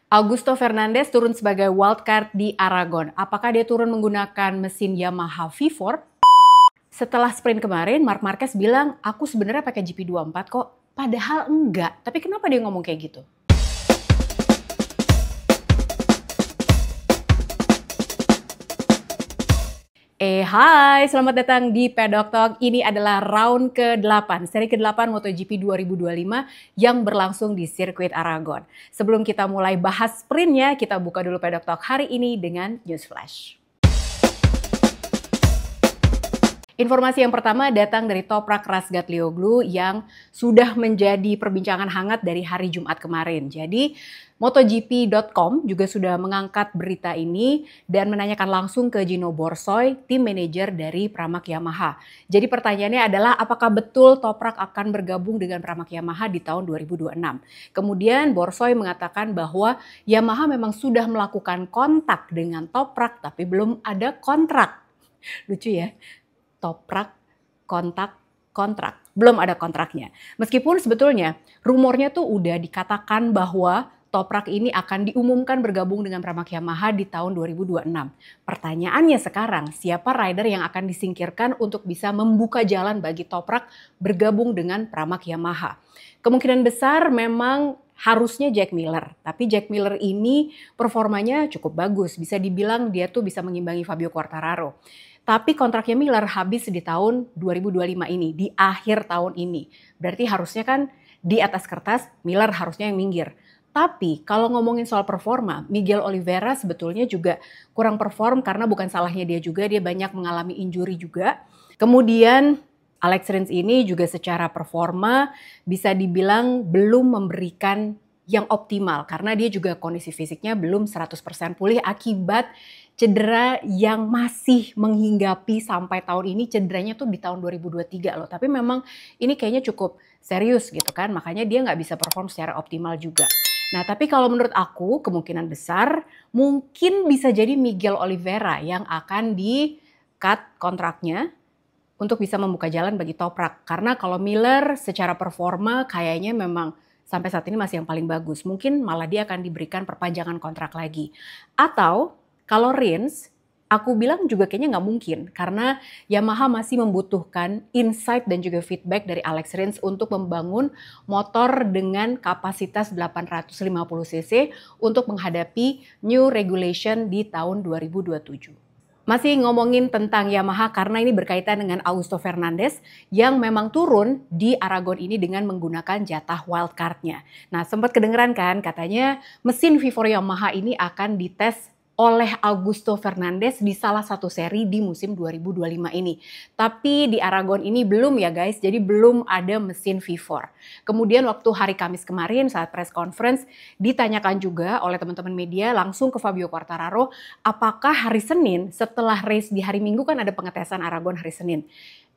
Augusto Fernandez turun sebagai wildcard di Aragon. Apakah dia turun menggunakan mesin Yamaha V4? Setelah sprint kemarin, Marc Marquez bilang, aku sebenarnya pakai GP24 kok. Padahal enggak. Tapi kenapa dia ngomong kayak gitu? Hai, selamat datang di Pedok Talk. Ini adalah round ke-8, seri ke-8 MotoGP 2025 yang berlangsung di sirkuit Aragon. Sebelum kita mulai bahas sprintnya, kita buka dulu Pedok Talk hari ini dengan News Flash. Informasi yang pertama datang dari Toprak Razgatlioglu yang sudah menjadi perbincangan hangat dari hari Jumat kemarin. Jadi MotoGP.com juga sudah mengangkat berita ini dan menanyakan langsung ke Gino Borsoy, tim manajer dari Pramac Yamaha. Jadi pertanyaannya adalah apakah betul Toprak akan bergabung dengan Pramac Yamaha di tahun 2026. Kemudian Borsoy mengatakan bahwa Yamaha memang sudah melakukan kontak dengan Toprak tapi belum ada kontrak. Lucu ya. Toprak, kontrak. Belum ada kontraknya. Meskipun sebetulnya rumornya tuh udah dikatakan bahwa Toprak ini akan diumumkan bergabung dengan Pramac Yamaha di tahun 2026. Pertanyaannya sekarang, siapa rider yang akan disingkirkan untuk bisa membuka jalan bagi Toprak bergabung dengan Pramac Yamaha? Kemungkinan besar memang harusnya Jack Miller. Tapi Jack Miller ini performanya cukup bagus. Bisa dibilang dia tuh bisa mengimbangi Fabio Quartararo. Tapi kontraknya Miller habis di tahun 2025 ini, di akhir tahun ini. Berarti harusnya kan di atas kertas Miller harusnya yang minggir. Tapi kalau ngomongin soal performa, Miguel Oliveira sebetulnya juga kurang perform karena bukan salahnya dia juga, dia banyak mengalami injury juga. Kemudian Alex Rins ini juga secara performa bisa dibilang belum memberikan yang optimal karena dia juga kondisi fisiknya belum 100% pulih akibat cedera yang masih menghinggapi sampai tahun ini. Cederanya tuh di tahun 2023 loh. Tapi memang ini kayaknya cukup serius gitu kan. Makanya dia nggak bisa perform secara optimal juga. Nah tapi kalau menurut aku kemungkinan besar mungkin bisa jadi Miguel Oliveira yang akan di-cut kontraknya untuk bisa membuka jalan bagi Toprak. Karena kalau Miller secara performa kayaknya memang sampai saat ini masih yang paling bagus. Mungkin malah dia akan diberikan perpanjangan kontrak lagi. Atau kalau Rins, aku bilang juga kayaknya nggak mungkin. Karena Yamaha masih membutuhkan insight dan juga feedback dari Alex Rins untuk membangun motor dengan kapasitas 850cc untuk menghadapi new regulation di tahun 2027. Masih ngomongin tentang Yamaha karena ini berkaitan dengan Augusto Fernandez yang memang turun di Aragon ini dengan menggunakan jatah wildcard-nya. Nah sempat kedengeran kan katanya mesin V4 Yamaha ini akan dites oleh Augusto Fernandez di salah satu seri di musim 2025 ini. Tapi di Aragon ini belum ya guys, jadi belum ada mesin V4. Kemudian waktu hari Kamis kemarin saat press conference ditanyakan juga oleh teman-teman media langsung ke Fabio Quartararo, apakah hari Senin setelah race di hari Minggu kan ada pengetesan Aragon hari Senin.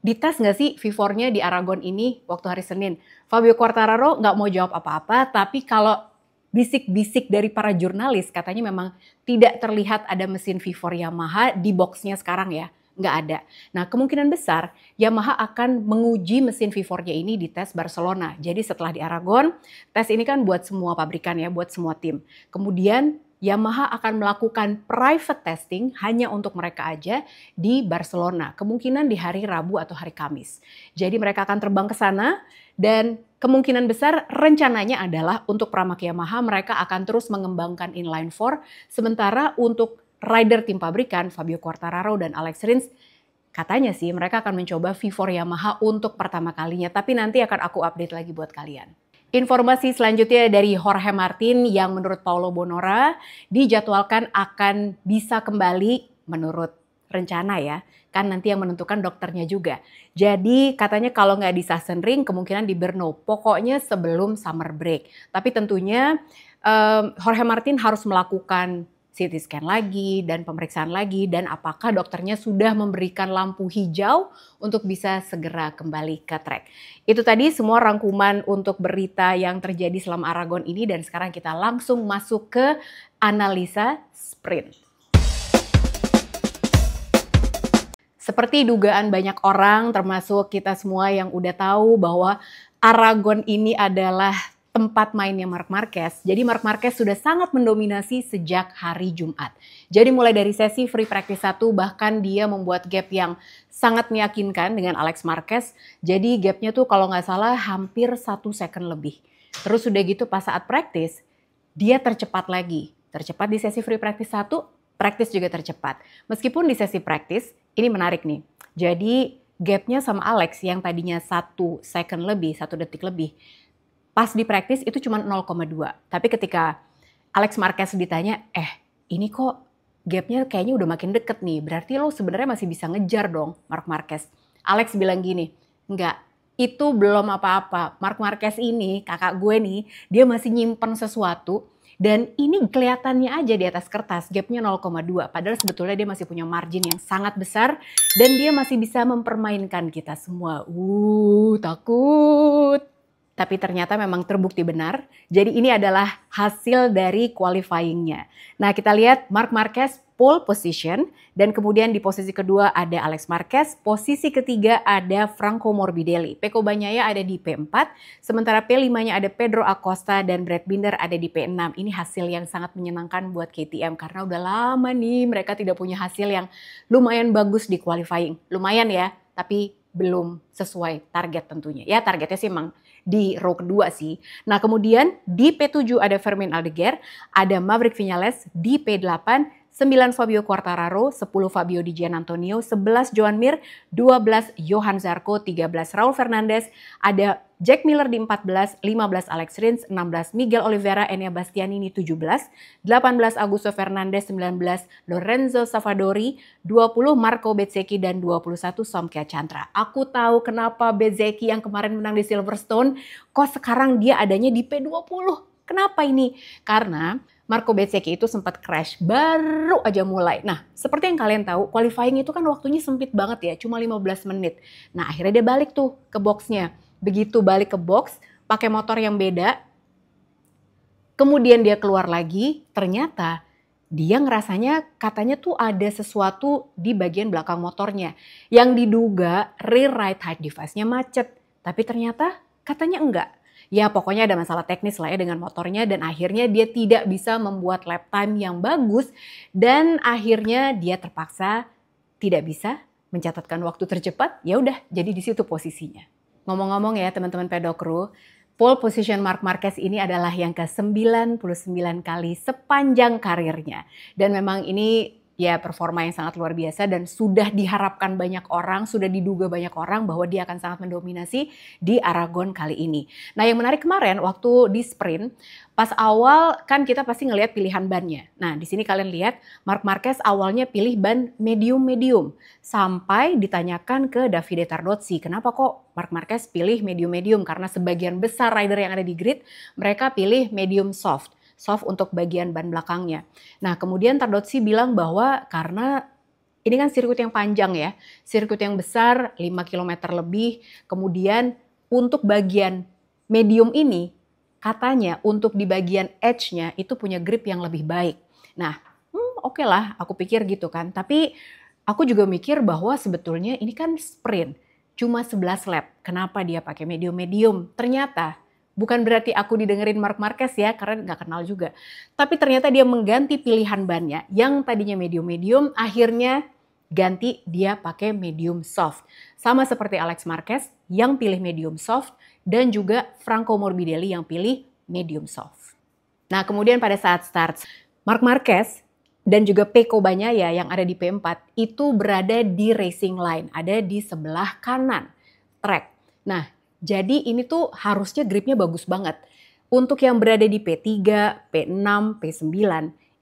Dites nggak sih V4-nya di Aragon ini waktu hari Senin? Fabio Quartararo nggak mau jawab apa-apa, tapi kalau bisik-bisik dari para jurnalis katanya memang tidak terlihat ada mesin V4 Yamaha di boxnya sekarang ya, nggak ada. Nah kemungkinan besar Yamaha akan menguji mesin V4-nya ini di tes Barcelona. Jadi setelah di Aragon, tes ini kan buat semua pabrikan ya, buat semua tim. Kemudian Yamaha akan melakukan private testing hanya untuk mereka aja di Barcelona. Kemungkinan di hari Rabu atau hari Kamis. Jadi mereka akan terbang ke sana dan kemungkinan besar rencananya adalah untuk Pramac Yamaha mereka akan terus mengembangkan inline 4. Sementara untuk rider tim pabrikan Fabio Quartararo dan Alex Rins katanya sih mereka akan mencoba V4 Yamaha untuk pertama kalinya. Tapi nanti akan aku update lagi buat kalian. Informasi selanjutnya dari Jorge Martin yang menurut Paulo Bonora dijadwalkan akan bisa kembali menurut rencana ya. Kan nanti yang menentukan dokternya juga. Jadi katanya kalau nggak di Sachsenring kemungkinan di Brno. Pokoknya sebelum summer break. Tapi tentunya Jorge Martin harus melakukan CT scan lagi dan pemeriksaan lagi dan apakah dokternya sudah memberikan lampu hijau untuk bisa segera kembali ke track. Itu tadi semua rangkuman untuk berita yang terjadi selama Aragon ini dan sekarang kita langsung masuk ke analisa sprint. Seperti dugaan banyak orang termasuk kita semua yang udah tahu bahwa Aragon ini adalah tempat mainnya Marc Marquez. Jadi Marc Marquez sudah sangat mendominasi sejak hari Jumat. Jadi mulai dari sesi free practice 1 bahkan dia membuat gap yang sangat meyakinkan dengan Alex Marquez. Jadi gapnya tuh kalau nggak salah hampir 1 second lebih. Terus udah gitu pas saat practice dia tercepat lagi. Tercepat di sesi free practice 1, practice juga tercepat. Meskipun di sesi practice, ini menarik nih. Jadi gapnya sama Alex yang tadinya 1 second lebih, 1 detik lebih. Pas di practice itu cuma 0,2. Tapi ketika Alex Marquez ditanya, ini kok gapnya kayaknya udah makin deket nih. Berarti lo sebenarnya masih bisa ngejar dong Marc Marquez. Alex bilang gini, enggak, itu belum apa-apa. Marc Marquez ini, kakak gue nih, dia masih nyimpen sesuatu. Dan ini kelihatannya aja di atas kertas, gapnya 0,2. Padahal sebetulnya dia masih punya margin yang sangat besar. Dan dia masih bisa mempermainkan kita semua. Takut. Tapi ternyata memang terbukti benar. Jadi ini adalah hasil dari qualifying-nya. Nah kita lihat Marc Marquez pole position. Dan kemudian di posisi kedua ada Alex Marquez. Posisi ketiga ada Franco Morbidelli. Pecco Bagnaia ada di P4. Sementara P5-nya ada Pedro Acosta dan Brad Binder ada di P6. Ini hasil yang sangat menyenangkan buat KTM. Karena udah lama nih mereka tidak punya hasil yang lumayan bagus di qualifying. Lumayan ya, tapi belum sesuai target tentunya. Ya targetnya sih emang di row kedua sih. Nah kemudian di P7 ada Fermin Aldeguer, ada Maverick Viñales di P8, 9 Fabio Quartararo, 10 Fabio Di Giannantonio, 11 Joan Mir, 12 Johan Zarco, 13 Raul Fernandez, ada Jack Miller di 14, 15 Alex Rins, 16 Miguel Oliveira, Enea Bastianini 17, 18 Augusto Fernandez, 19 Lorenzo Savadori, 20 Marco Bezzecchi dan 21 Somkia Chantra. Aku tahu kenapa Bezzecchi yang kemarin menang di Silverstone kok sekarang dia adanya di P20. Kenapa ini? Karena Marco Bezzecchi itu sempat crash, baru aja mulai. Nah, seperti yang kalian tahu, qualifying itu kan waktunya sempit banget ya, cuma 15 menit. Nah, akhirnya dia balik tuh ke boxnya. Begitu balik ke box, pakai motor yang beda, kemudian dia keluar lagi, ternyata dia ngerasanya katanya tuh ada sesuatu di bagian belakang motornya. Yang diduga rear right height device-nya macet, tapi ternyata katanya enggak. Ya pokoknya ada masalah teknis lah ya dengan motornya dan akhirnya dia tidak bisa membuat lap time yang bagus dan akhirnya dia terpaksa tidak bisa mencatatkan waktu tercepat. Ya udah, jadi di situ posisinya. Ngomong-ngomong ya teman-teman Pedok Crew, pole position Marc Marquez ini adalah yang ke-99 kali sepanjang karirnya. Dan memang ini ya performa yang sangat luar biasa dan sudah diharapkan banyak orang, sudah diduga banyak orang bahwa dia akan sangat mendominasi di Aragon kali ini. Nah yang menarik kemarin waktu di sprint, pas awal kan kita pasti ngelihat pilihan bannya. Nah di sini kalian lihat Marc Marquez awalnya pilih ban medium-medium. Sampai ditanyakan ke Davide Tardozzi, kenapa kok Marc Marquez pilih medium-medium? Karena sebagian besar rider yang ada di grid mereka pilih medium soft untuk bagian ban belakangnya. Nah kemudian Tardozzi bilang bahwa karena ini kan sirkuit yang panjang ya, sirkuit yang besar 5 km lebih, kemudian untuk bagian medium ini katanya untuk di bagian edge-nya itu punya grip yang lebih baik. Nah oke lah aku pikir gitu kan, tapi aku juga mikir bahwa sebetulnya ini kan sprint, cuma 11 lap, kenapa dia pakai medium-medium? Ternyata bukan berarti aku didengerin Marc Marquez ya, karena nggak kenal juga. Tapi ternyata dia mengganti pilihan bannya. Yang tadinya medium-medium, akhirnya ganti dia pakai medium soft. Sama seperti Alex Marquez yang pilih medium soft, dan juga Franco Morbidelli yang pilih medium soft. Nah kemudian pada saat start, Marc Marquez dan juga Pecco Bagnaia yang ada di P4 itu berada di racing line, ada di sebelah kanan track. Nah, jadi ini tuh harusnya gripnya bagus banget. Untuk yang berada di P3, P6, P9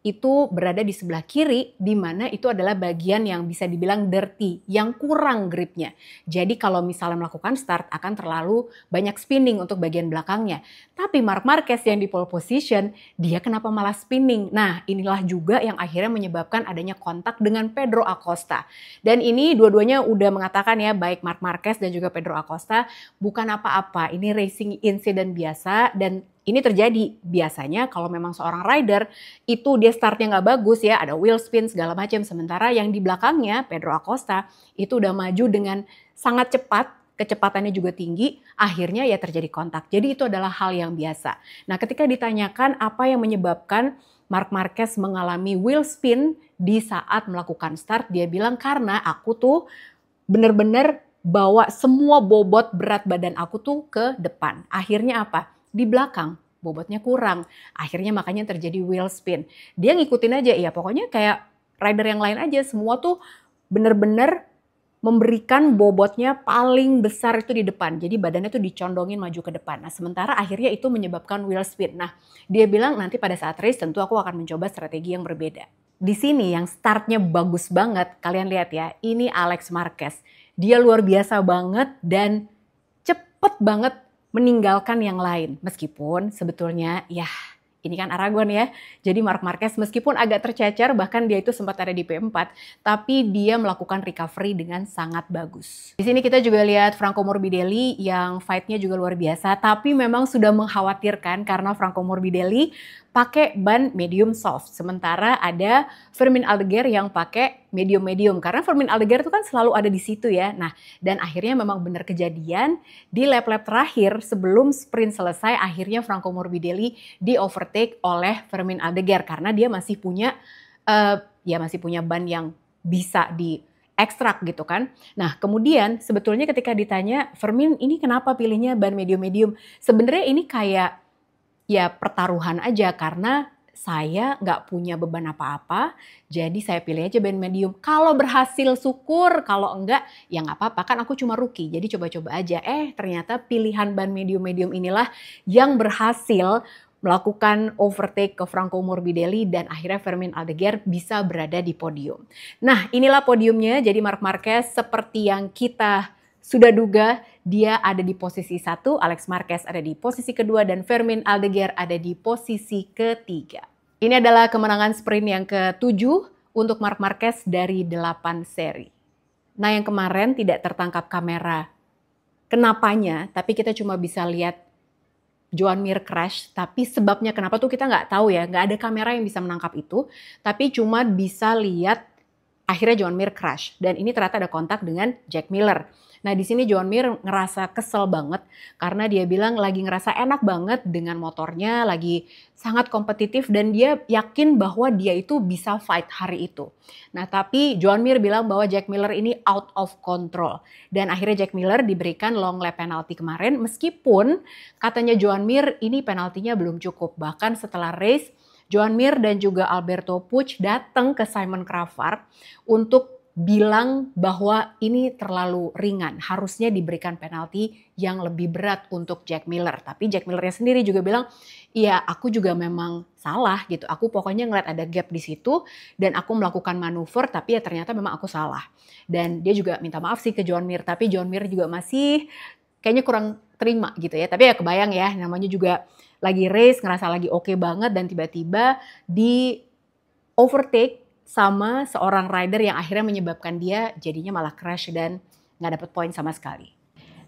itu berada di sebelah kiri di mana itu adalah bagian yang bisa dibilang dirty, yang kurang gripnya. Jadi kalau misalnya melakukan start akan terlalu banyak spinning untuk bagian belakangnya. Tapi Marc Marquez yang di pole position, dia kenapa malah spinning? Nah inilah juga yang akhirnya menyebabkan adanya kontak dengan Pedro Acosta. Dan ini dua-duanya udah mengatakan ya, baik Marc Marquez dan juga Pedro Acosta, bukan apa-apa, ini racing incident biasa dan ini terjadi biasanya kalau memang seorang rider itu dia startnya nggak bagus ya, ada wheel spin segala macam. Sementara yang di belakangnya Pedro Acosta itu udah maju dengan sangat cepat kecepatannya juga tinggi, akhirnya ya terjadi kontak. Jadi itu adalah hal yang biasa. Nah, ketika ditanyakan apa yang menyebabkan Marc Marquez mengalami wheel spin di saat melakukan start, dia bilang karena aku tuh bener-bener bawa semua bobot berat badan aku tuh ke depan. Akhirnya apa? Di belakang bobotnya kurang. Akhirnya makanya terjadi wheel spin. Dia ngikutin aja, ya pokoknya kayak rider yang lain aja. Semua tuh bener-bener memberikan bobotnya paling besar itu di depan. Jadi badannya tuh dicondongin maju ke depan. Nah sementara akhirnya itu menyebabkan wheel spin. Nah dia bilang nanti pada saat race tentu aku akan mencoba strategi yang berbeda. Di sini yang startnya bagus banget, kalian lihat ya, ini Alex Marquez. Dia luar biasa banget dan cepet banget meninggalkan yang lain. Meskipun sebetulnya ya ini kan Aragon ya. Jadi Marc Marquez meskipun agak tercecer, bahkan dia itu sempat ada di P4, tapi dia melakukan recovery dengan sangat bagus. Di sini kita juga lihat Franco Morbidelli yang fight-nya juga luar biasa, tapi memang sudah mengkhawatirkan karena Franco Morbidelli pakai ban medium soft. Sementara ada Fermin Aldeguer yang pakai medium-medium. Karena Fermin Aldeguer itu kan selalu ada di situ ya. Nah, dan akhirnya memang benar kejadian di lap-lap terakhir sebelum sprint selesai, akhirnya Franco Morbidelli di overtake oleh Fermin Aldeguer karena dia masih punya ban yang bisa di ekstrak gitu kan. Nah kemudian sebetulnya ketika ditanya Fermin ini kenapa pilihnya ban medium-medium, sebenarnya ini kayak ya pertaruhan aja karena saya nggak punya beban apa-apa, jadi saya pilih aja ban medium. Kalau berhasil syukur, kalau enggak ya nggak apa-apa, kan aku cuma rookie, jadi coba-coba aja. Ternyata pilihan ban medium-medium inilah yang berhasil melakukan overtake ke Franco Morbidelli dan akhirnya Fermin Aldeguer bisa berada di podium. Nah inilah podiumnya, jadi Marc Marquez seperti yang kita sudah duga, dia ada di posisi 1, Alex Marquez ada di posisi kedua, dan Fermin Aldeguer ada di posisi ketiga. Ini adalah kemenangan sprint yang ke-7 untuk Marc Marquez dari 8 seri. Nah yang kemarin tidak tertangkap kamera kenapanya, tapi kita cuma bisa lihat Joan Mir crash, tapi sebabnya kenapa tuh kita nggak tahu ya, nggak ada kamera yang bisa menangkap itu, tapi cuma bisa lihat akhirnya Joan Mir crash, dan ini ternyata ada kontak dengan Jack Miller. Nah di sini Joan Mir ngerasa kesel banget karena dia bilang lagi ngerasa enak banget dengan motornya, lagi sangat kompetitif dan dia yakin bahwa dia itu bisa fight hari itu. Nah tapi Joan Mir bilang bahwa Jack Miller ini out of control dan akhirnya Jack Miller diberikan long lap penalty kemarin meskipun katanya Joan Mir ini penaltinya belum cukup. Bahkan setelah race Joan Mir dan juga Alberto Puig datang ke Simon Cravard untuk bilang bahwa ini terlalu ringan, harusnya diberikan penalti yang lebih berat untuk Jack Miller. Tapi Jack Millernya sendiri juga bilang, iya aku juga memang salah gitu. Aku pokoknya ngeliat ada gap di situ dan aku melakukan manuver, tapi ya ternyata memang aku salah. Dan dia juga minta maaf sih ke Joan Mir, tapi Joan Mir juga masih kayaknya kurang terima gitu ya. Tapi ya kebayang ya, namanya juga lagi race, ngerasa lagi oke banget dan tiba-tiba di overtake sama seorang rider yang akhirnya menyebabkan dia jadinya malah crash dan nggak dapet poin sama sekali.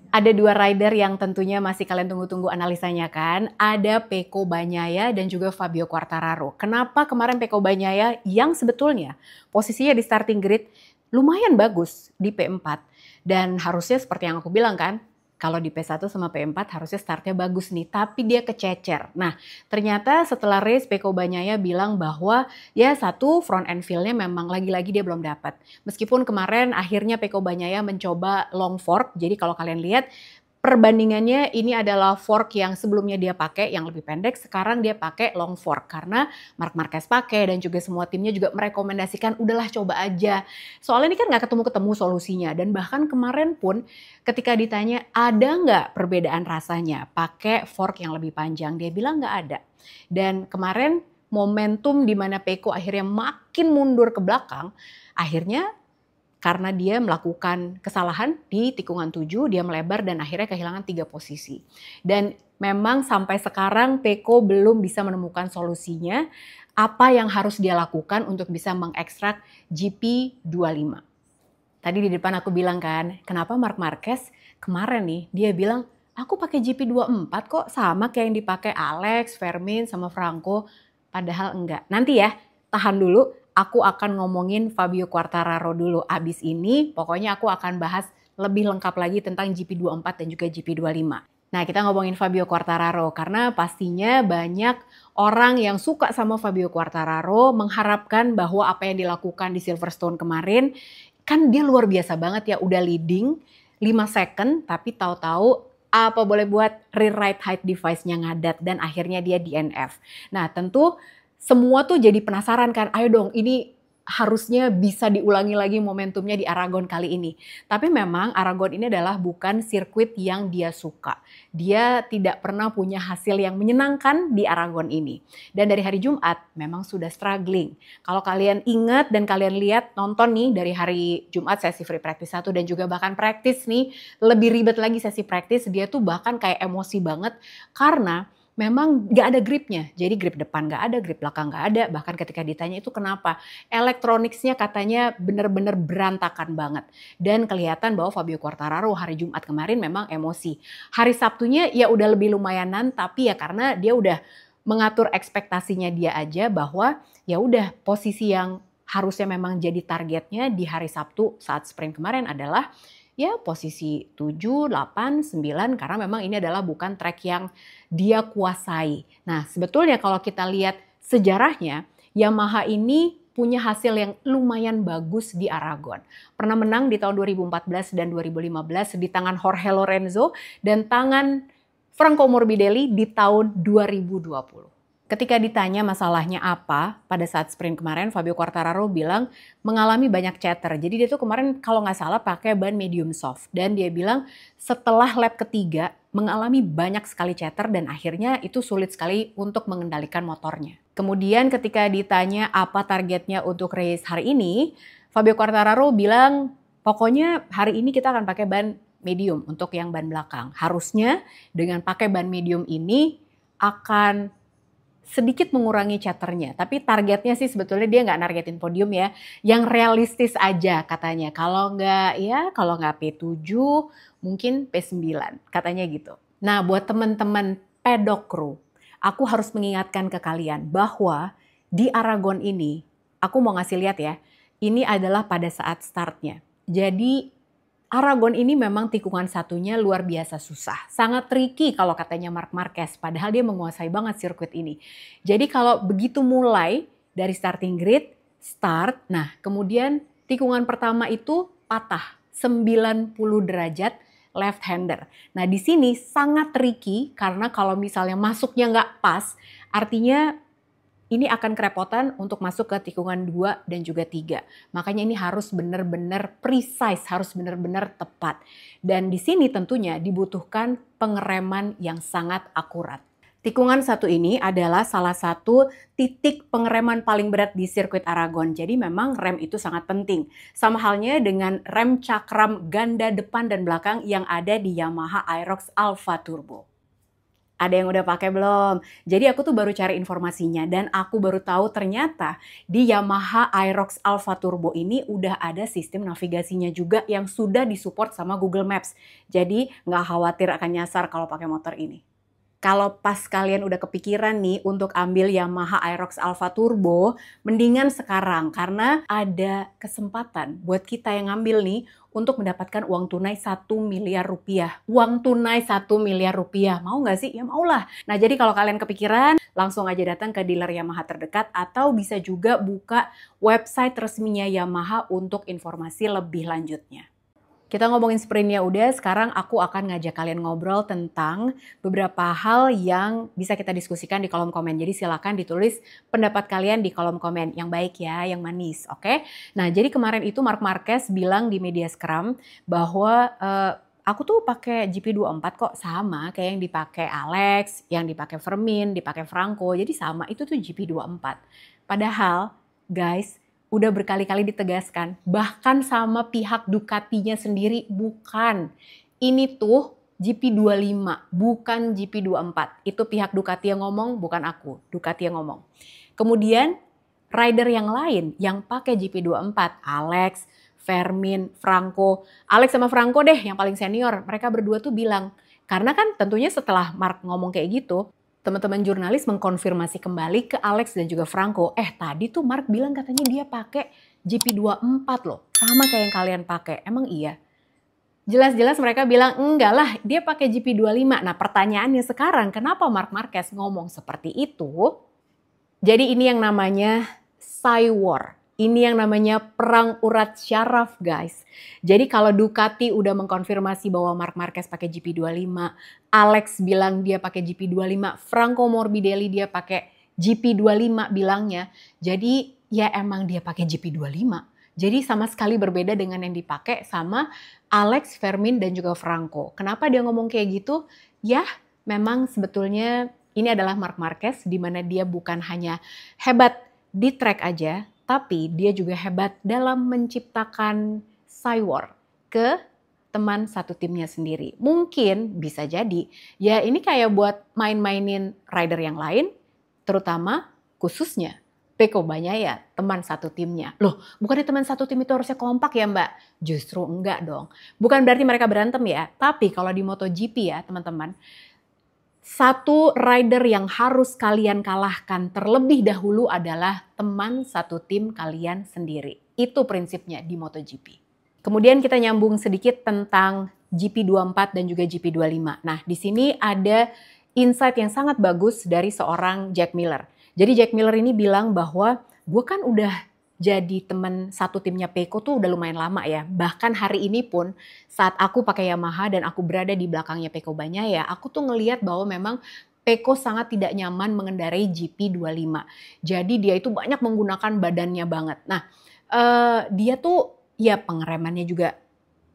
Ada 2 rider yang tentunya masih kalian tunggu-tunggu analisanya kan. Ada Pecco Bagnaia dan juga Fabio Quartararo. Kenapa kemarin Pecco Bagnaia yang sebetulnya posisinya di starting grid lumayan bagus di P4. Dan harusnya seperti yang aku bilang kan, kalau di P1 sama P4 harusnya startnya bagus nih, tapi dia kececer. Nah, ternyata setelah race Pecco Bagnaia bilang bahwa ya satu front end feel-nya memang lagi-lagi dia belum dapat. Meskipun kemarin akhirnya Pecco Bagnaia mencoba long fork, jadi kalau kalian lihat perbandingannya ini adalah fork yang sebelumnya dia pakai yang lebih pendek, sekarang dia pakai long fork karena Marc Marquez pakai dan juga semua timnya juga merekomendasikan udahlah coba aja. Soalnya ini kan nggak ketemu-ketemu solusinya dan bahkan kemarin pun ketika ditanya ada nggak perbedaan rasanya pakai fork yang lebih panjang, dia bilang nggak ada. Dan kemarin momentum di mana Pecco akhirnya makin mundur ke belakang, akhirnya karena dia melakukan kesalahan di tikungan 7, dia melebar dan akhirnya kehilangan 3 posisi. Dan memang sampai sekarang Pecco belum bisa menemukan solusinya apa yang harus dia lakukan untuk bisa mengekstrak GP25. Tadi di depan aku bilang kan, kenapa Marc Marquez kemarin nih dia bilang, aku pakai GP24 kok sama kayak yang dipakai Alex, Fermin, sama Franco. Padahal enggak. Nanti ya, tahan dulu. Aku akan ngomongin Fabio Quartararo dulu. Abis ini pokoknya aku akan bahas lebih lengkap lagi tentang GP24 dan juga GP25. Nah, kita ngomongin Fabio Quartararo karena pastinya banyak orang yang suka sama Fabio Quartararo mengharapkan bahwa apa yang dilakukan di Silverstone kemarin kan dia luar biasa banget ya, udah leading 5 second tapi tahu-tahu apa boleh buat rear right height device-nya ngadat dan akhirnya dia DNF. Nah, tentu semua tuh jadi penasaran kan, ayo dong ini harusnya bisa diulangi lagi momentumnya di Aragon kali ini. Tapi memang Aragon ini adalah bukan sirkuit yang dia suka. Dia tidak pernah punya hasil yang menyenangkan di Aragon ini. Dan dari hari Jumat memang sudah struggling. Kalau kalian ingat dan kalian lihat nonton nih dari hari Jumat sesi free practice 1 dan juga bahkan practice nih, lebih ribet lagi sesi practice, dia tuh bahkan kayak emosi banget karena memang gak ada gripnya, jadi grip depan gak ada, grip belakang gak ada, bahkan ketika ditanya itu kenapa, elektroniknya katanya bener-bener berantakan banget. Dan kelihatan bahwa Fabio Quartararo hari Jumat kemarin memang emosi. Hari Sabtunya ya udah lebih lumayanan, tapi ya karena dia udah mengatur ekspektasinya dia aja bahwa ya udah posisi yang harusnya memang jadi targetnya di hari Sabtu saat sprint kemarin adalah ya posisi 7, 8, 9 karena memang ini adalah bukan track yang dia kuasai. Nah, sebetulnya kalau kita lihat sejarahnya, Yamaha ini punya hasil yang lumayan bagus di Aragon. Pernah menang di tahun 2014 dan 2015 di tangan Jorge Lorenzo dan tangan Franco Morbidelli di tahun 2020. Ketika ditanya masalahnya apa pada saat sprint kemarin, Fabio Quartararo bilang mengalami banyak chatter. Jadi dia tuh kemarin kalau nggak salah pakai ban medium soft. Dan dia bilang setelah lap ketiga mengalami banyak sekali chatter dan akhirnya itu sulit sekali untuk mengendalikan motornya. Kemudian ketika ditanya apa targetnya untuk race hari ini, Fabio Quartararo bilang pokoknya hari ini kita akan pakai ban medium untuk yang ban belakang. Harusnya dengan pakai ban medium ini akan sedikit mengurangi chatternya, tapi targetnya sih sebetulnya dia nggak nargetin podium ya, yang realistis aja katanya. Kalau nggak P7 mungkin P9 katanya gitu. Nah buat teman-teman pedok crew, aku harus mengingatkan ke kalian bahwa di Aragon ini, aku mau ngasih lihat ya, ini adalah pada saat startnya. Jadi Aragon ini memang tikungan satunya luar biasa susah. Sangat tricky kalau katanya Marc Marquez, padahal dia menguasai banget sirkuit ini. Jadi kalau begitu mulai dari starting grid, start, nah kemudian tikungan pertama itu patah 90 derajat left-hander. Nah di sini sangat tricky karena kalau misalnya masuknya nggak pas, artinya ini akan kerepotan untuk masuk ke tikungan 2 dan juga 3. Makanya ini harus benar-benar precise, harus benar-benar tepat. Dan di sini tentunya dibutuhkan pengereman yang sangat akurat. Tikungan 1 ini adalah salah satu titik pengereman paling berat di sirkuit Aragon. Jadi memang rem itu sangat penting. Sama halnya dengan rem cakram ganda depan dan belakang yang ada di Yamaha Aerox Alpha Turbo. Ada yang udah pakai belum? Jadi aku tuh baru cari informasinya dan aku baru tahu ternyata di Yamaha Aerox Alpha Turbo ini udah ada sistem navigasinya juga yang sudah disupport sama Google Maps. Jadi nggak khawatir akan nyasar kalau pakai motor ini. Kalau pas kalian udah kepikiran nih untuk ambil Yamaha Aerox Alpha Turbo, mendingan sekarang karena ada kesempatan buat kita yang ngambil nih untuk mendapatkan uang tunai 1 miliar rupiah. Uang tunai 1 miliar rupiah, mau nggak sih? Ya maulah. Nah jadi kalau kalian kepikiran, langsung aja datang ke dealer Yamaha terdekat atau bisa juga buka website resminya Yamaha untuk informasi lebih lanjutnya. Kita ngomongin sprintnya udah, sekarang aku akan ngajak kalian ngobrol tentang beberapa hal yang bisa kita diskusikan di kolom komen. Jadi silakan ditulis pendapat kalian di kolom komen yang baik ya, yang manis, oke? Nah jadi kemarin itu Marc Marquez bilang di media Scrum bahwa aku tuh pakai GP24 kok sama kayak yang dipakai Alex, yang dipakai Vermin, dipakai Franco. Jadi sama itu tuh GP24. Padahal guys, udah berkali-kali ditegaskan, bahkan sama pihak Ducatinya sendiri bukan. Ini tuh GP25, bukan GP24. Itu pihak Ducati yang ngomong, bukan aku. Ducati yang ngomong. Kemudian rider yang lain yang pakai GP24, Alex, Vermin, Franco. Alex sama Franco deh yang paling senior. Mereka berdua tuh bilang, karena kan tentunya setelah Marc ngomong kayak gitu, teman-teman jurnalis mengkonfirmasi kembali ke Alex dan juga Franco. Tadi tuh Marc bilang katanya dia pakai GP24 loh. Sama kayak yang kalian pakai. Emang iya? Jelas-jelas mereka bilang, enggak lah, dia pakai GP25. Nah, pertanyaannya sekarang, kenapa Marc Marquez ngomong seperti itu? Jadi ini yang namanya Cywar. Ini yang namanya perang urat syaraf, guys. Jadi kalau Ducati udah mengkonfirmasi bahwa Marc Marquez pakai GP25, Alex bilang dia pakai GP25, Franco Morbidelli dia pakai GP25 bilangnya. Jadi ya emang dia pakai GP25. Jadi sama sekali berbeda dengan yang dipakai sama Alex, Fermin, dan juga Franco. Kenapa dia ngomong kayak gitu? Ya memang sebetulnya ini adalah Marc Marquez di mana dia bukan hanya hebat di track aja, tapi dia juga hebat dalam menciptakan Cywar ke teman satu timnya sendiri. Mungkin bisa jadi, ya ini kayak buat main-mainin rider yang lain, terutama khususnya Pecco Bagnaia, teman satu timnya. Loh, bukannya teman satu tim itu harusnya kompak ya Mbak? Justru enggak dong. Bukan berarti mereka berantem ya, tapi kalau di MotoGP ya teman-teman, satu rider yang harus kalian kalahkan terlebih dahulu adalah teman satu tim kalian sendiri. Itu prinsipnya di MotoGP. Kemudian kita nyambung sedikit tentang GP24 dan juga GP25. Nah, di sini ada insight yang sangat bagus dari seorang Jack Miller. Jadi Jack Miller ini bilang bahwa gue kan udah jadi teman satu timnya Pecco tuh udah lumayan lama ya. Bahkan hari ini pun saat aku pakai Yamaha dan aku berada di belakangnya Pecco Bagnaia, aku tuh ngelihat bahwa memang Pecco sangat tidak nyaman mengendarai GP25. Jadi dia itu banyak menggunakan badannya banget. Nah, dia tuh ya pengeremannya juga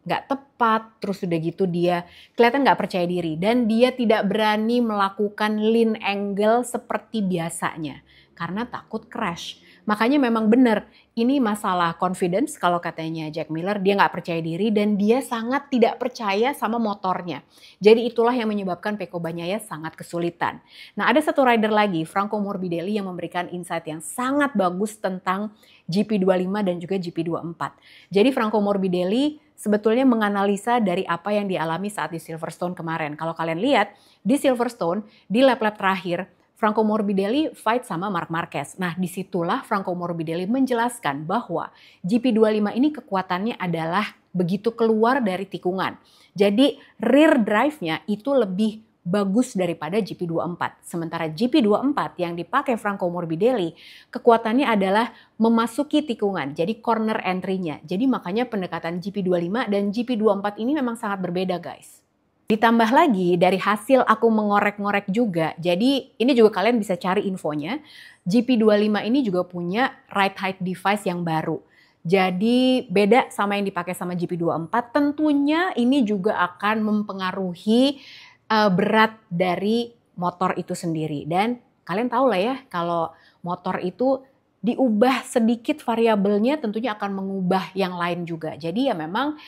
nggak tepat, terus udah gitu dia kelihatan nggak percaya diri dan dia tidak berani melakukan lean angle seperti biasanya karena takut crash. Makanya memang benar, ini masalah confidence kalau katanya Jack Miller, dia nggak percaya diri dan dia sangat tidak percaya sama motornya. Jadi itulah yang menyebabkan Pecco Bagnaia sangat kesulitan. Nah ada satu rider lagi, Franco Morbidelli yang memberikan insight yang sangat bagus tentang GP25 dan juga GP24. Jadi Franco Morbidelli sebetulnya menganalisa dari apa yang dialami saat di Silverstone kemarin. Kalau kalian lihat, di Silverstone, di lap-lap terakhir, Franco Morbidelli fight sama Marc Marquez. Nah disitulah Franco Morbidelli menjelaskan bahwa GP25 ini kekuatannya adalah begitu keluar dari tikungan. Jadi rear drive-nya itu lebih bagus daripada GP24. Sementara GP24 yang dipakai Franco Morbidelli kekuatannya adalah memasuki tikungan. Jadi corner entry-nya. Jadi makanya pendekatan GP25 dan GP24 ini memang sangat berbeda guys. Ditambah lagi dari hasil aku mengorek-ngorek juga, jadi ini juga kalian bisa cari infonya, GP25 ini juga punya ride height device yang baru. Jadi beda sama yang dipakai sama GP24, tentunya ini juga akan mempengaruhi berat dari motor itu sendiri. Dan kalian tahu lah ya, kalau motor itu diubah sedikit variabelnya tentunya akan mengubah yang lain juga. Jadi ya memang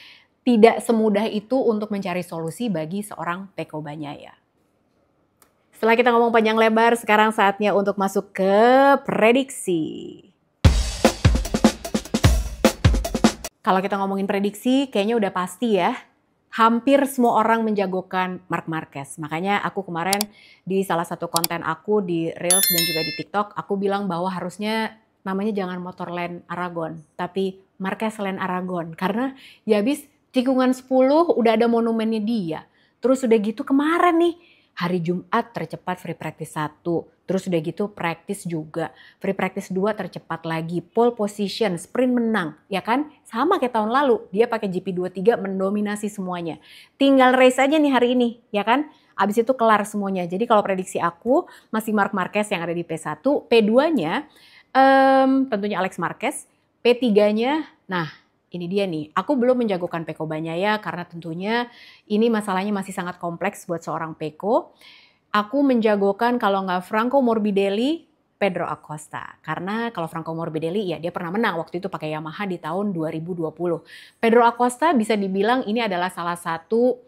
tidak semudah itu untuk mencari solusi bagi seorang Pecco Bagnaia. Setelah kita ngomong panjang lebar, sekarang saatnya untuk masuk ke prediksi. Kalau kita ngomongin prediksi, kayaknya udah pasti ya. Hampir semua orang menjagokan Marc Marquez. Makanya aku kemarin di salah satu konten aku di Reels dan juga di TikTok, aku bilang bahwa harusnya namanya jangan Motorland Aragon, tapi Marquez Land Aragon. Karena ya habis tikungan 10 udah ada monumennya dia. Terus udah gitu kemarin nih, hari Jumat tercepat free practice 1. Terus udah gitu practice juga. Free practice 2 tercepat lagi. Pole position, sprint menang. Ya kan? Sama kayak tahun lalu. Dia pakai GP23 mendominasi semuanya. Tinggal race aja nih hari ini. Ya kan? Abis itu kelar semuanya. Jadi kalau prediksi aku masih Marc Marquez yang ada di P1. P2-nya tentunya Alex Marquez. P3-nya, nah ini dia nih, aku belum menjagokan Pecco Bagnaia karena tentunya ini masalahnya masih sangat kompleks buat seorang Pecco. Aku menjagokan kalau nggak Franco Morbidelli, Pedro Acosta. Karena kalau Franco Morbidelli ya dia pernah menang waktu itu pakai Yamaha di tahun 2020. Pedro Acosta bisa dibilang ini adalah salah satu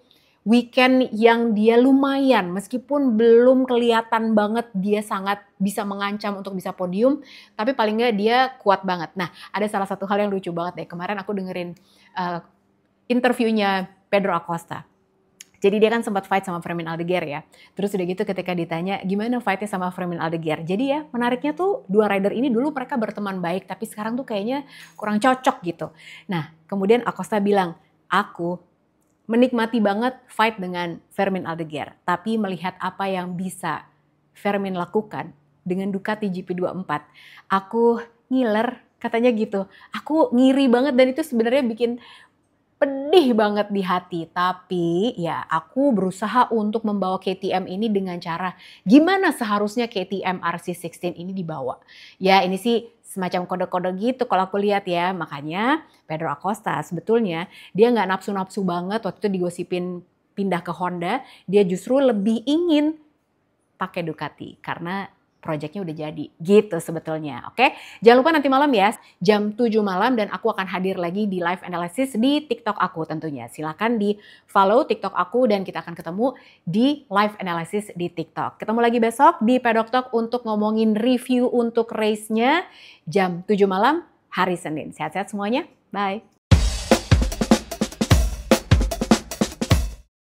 weekend yang dia lumayan meskipun belum kelihatan banget dia sangat bisa mengancam untuk bisa podium, tapi paling nggak dia kuat banget. Nah ada salah satu hal yang lucu banget deh, kemarin aku dengerin interviewnya Pedro Acosta. Jadi dia kan sempat fight sama Fermin Aldeguer ya. Terus udah gitu ketika ditanya gimana fightnya sama Fermin Aldeguer. Jadi ya menariknya tuh dua rider ini dulu mereka berteman baik tapi sekarang tuh kayaknya kurang cocok gitu. Nah kemudian Acosta bilang, aku menikmati banget fight dengan Fermin Aldeguer. Tapi melihat apa yang bisa Fermin lakukan dengan Ducati GP24, aku ngiler, katanya gitu. Aku ngiri banget dan itu sebenarnya bikin pedih banget di hati. Tapi ya aku berusaha untuk membawa KTM ini dengan cara gimana seharusnya KTM RC16 ini dibawa. Ya ini sih semacam kode-kode gitu kalau aku lihat ya. Makanya Pedro Acosta sebetulnya dia nggak nafsu-nafsu banget waktu itu digosipin pindah ke Honda. Dia justru lebih ingin pakai Ducati karena proyeknya udah jadi gitu sebetulnya. Oke, jangan lupa nanti malam ya jam 7 malam dan aku akan hadir lagi di live analysis di TikTok aku tentunya. Silakan di follow TikTok aku dan kita akan ketemu di live analysis di TikTok. Ketemu lagi besok di Paddock Talk untuk ngomongin review untuk race-nya jam 7 malam hari Senin. Sehat-sehat semuanya. Bye.